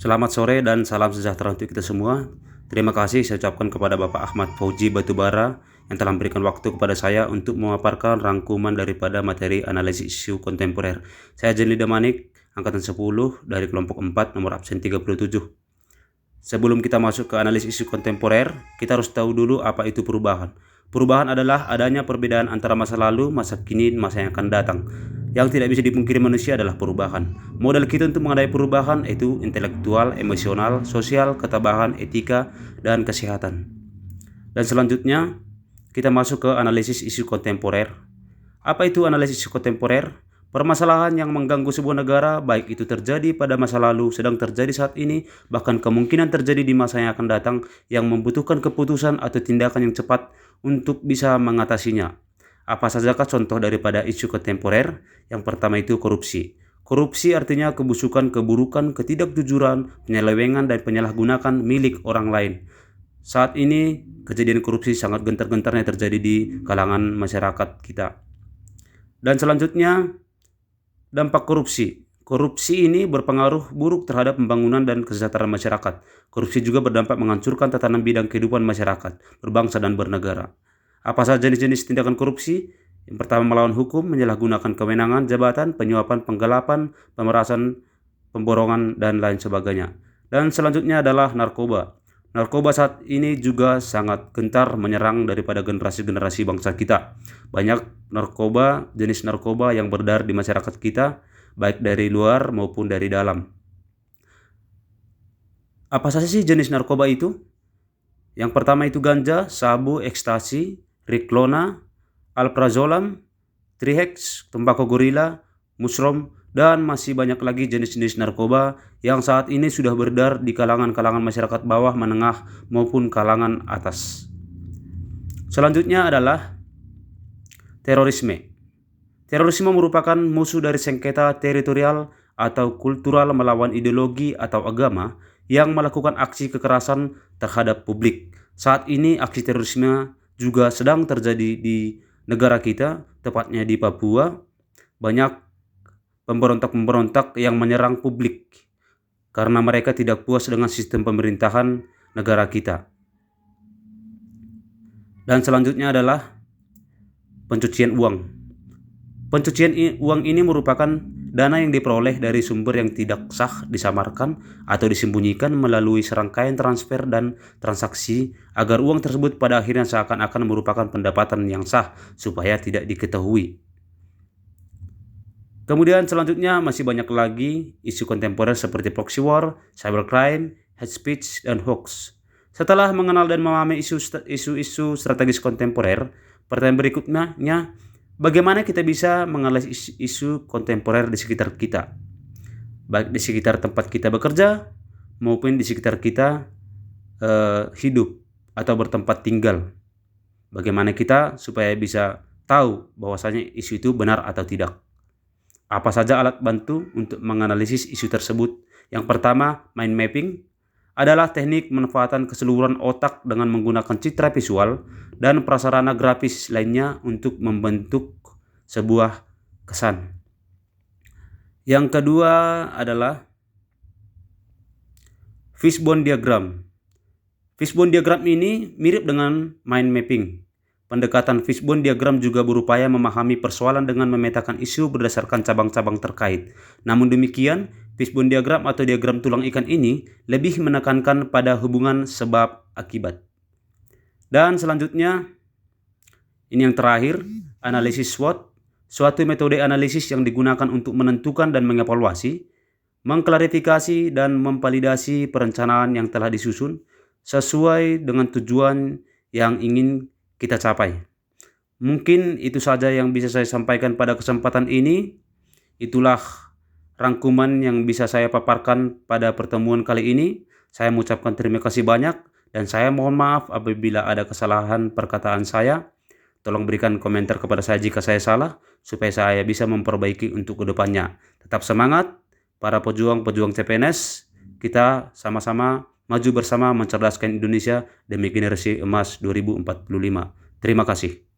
Selamat sore dan salam sejahtera untuk kita semua. Terima kasih saya ucapkan kepada Bapak Ahmad Fauji Batubara yang telah memberikan waktu kepada saya untuk memaparkan rangkuman daripada materi analisis isu kontemporer. Saya Jenly Damanik, angkatan 10 dari kelompok 4, nomor absen 37. Sebelum kita masuk ke analisis isu kontemporer, kita harus tahu dulu apa itu perubahan. Perubahan adalah adanya perbedaan antara masa lalu, masa kini, dan masa yang akan datang. Yang tidak bisa dipungkiri manusia adalah perubahan. Modal kita untuk menghadapi perubahan yaitu intelektual, emosional, sosial, ketabahan, etika, dan kesehatan. Dan selanjutnya, kita masuk ke analisis isu kontemporer. Apa itu analisis isu kontemporer? Permasalahan yang mengganggu sebuah negara, baik itu terjadi pada masa lalu, sedang terjadi saat ini, bahkan kemungkinan terjadi di masa yang akan datang, yang membutuhkan keputusan atau tindakan yang cepat untuk bisa mengatasinya. Apa sajakah contoh daripada isu kontemporer? Yang pertama itu korupsi. Korupsi artinya kebusukan, keburukan, ketidakjujuran, penyelewengan, dan penyalahgunaan milik orang lain. Saat ini kejadian korupsi sangat gentar-gentarnya terjadi di kalangan masyarakat kita. Dan selanjutnya, dampak korupsi. Korupsi ini berpengaruh buruk terhadap pembangunan dan kesejahteraan masyarakat. Korupsi juga berdampak menghancurkan tatanan bidang kehidupan masyarakat, berbangsa dan bernegara. Apa saja jenis-jenis tindakan korupsi? Yang pertama, melawan hukum, menyalahgunakan kewenangan jabatan, penyuapan, penggelapan, pemerasan, pemborongan, dan lain sebagainya. Dan selanjutnya adalah narkoba. Narkoba saat ini juga sangat gentar menyerang daripada generasi-generasi bangsa kita. Banyak narkoba, jenis narkoba yang beredar di masyarakat kita, baik dari luar maupun dari dalam. Apa saja sih jenis narkoba itu? Yang pertama itu ganja, sabu, ekstasi, Riklona, alprazolam, trihex, tembakau gorila, mushroom, dan masih banyak lagi jenis-jenis narkoba yang saat ini sudah beredar di kalangan-kalangan masyarakat bawah, menengah, maupun kalangan atas. Selanjutnya adalah terorisme. Terorisme merupakan musuh dari sengketa teritorial atau kultural melawan ideologi atau agama yang melakukan aksi kekerasan terhadap publik. Saat ini aksi terorisme juga sedang terjadi di negara kita, tepatnya di Papua. Banyak pemberontak-pemberontak yang menyerang publik karena mereka tidak puas dengan sistem pemerintahan negara kita. Dan selanjutnya adalah pencucian uang. Pencucian uang ini merupakan dana yang diperoleh dari sumber yang tidak sah, disamarkan atau disembunyikan melalui serangkaian transfer dan transaksi agar uang tersebut pada akhirnya seakan-akan merupakan pendapatan yang sah supaya tidak diketahui. Kemudian selanjutnya masih banyak lagi isu kontemporer seperti proxy war, cybercrime, hate speech, dan hoax. Setelah mengenal dan memahami isu-isu strategis kontemporer, pertanyaan berikutnya, bagaimana kita bisa menganalisis isu kontemporer di sekitar kita? Baik di sekitar tempat kita bekerja maupun di sekitar kita hidup atau bertempat tinggal. Bagaimana kita supaya bisa tahu bahwasanya isu itu benar atau tidak? Apa saja alat bantu untuk menganalisis isu tersebut? Yang pertama, mind mapping adalah teknik pemanfaatan keseluruhan otak dengan menggunakan citra visual dan prasarana grafis lainnya untuk membentuk sebuah kesan. Yang kedua adalah fishbone diagram. Fishbone diagram ini mirip dengan mind mapping. Pendekatan fishbone diagram juga berupaya memahami persoalan dengan memetakan isu berdasarkan cabang-cabang terkait. Namun demikian, fishbone diagram atau diagram tulang ikan ini lebih menekankan pada hubungan sebab akibat. Dan selanjutnya, ini yang terakhir, analisis SWOT, suatu metode analisis yang digunakan untuk menentukan dan mengevaluasi, mengklarifikasi dan memvalidasi perencanaan yang telah disusun sesuai dengan tujuan yang ingin kita capai. Mungkin itu saja yang bisa saya sampaikan pada kesempatan ini. Itulah rangkuman yang bisa saya paparkan pada pertemuan kali ini. Saya mengucapkan terima kasih banyak dan saya mohon maaf apabila ada kesalahan perkataan saya. Tolong berikan komentar kepada saya jika saya salah supaya saya bisa memperbaiki untuk kedepannya. Tetap semangat para pejuang-pejuang CPNS. Kita sama-sama maju bersama mencerdaskan Indonesia demi generasi emas 2045. Terima kasih.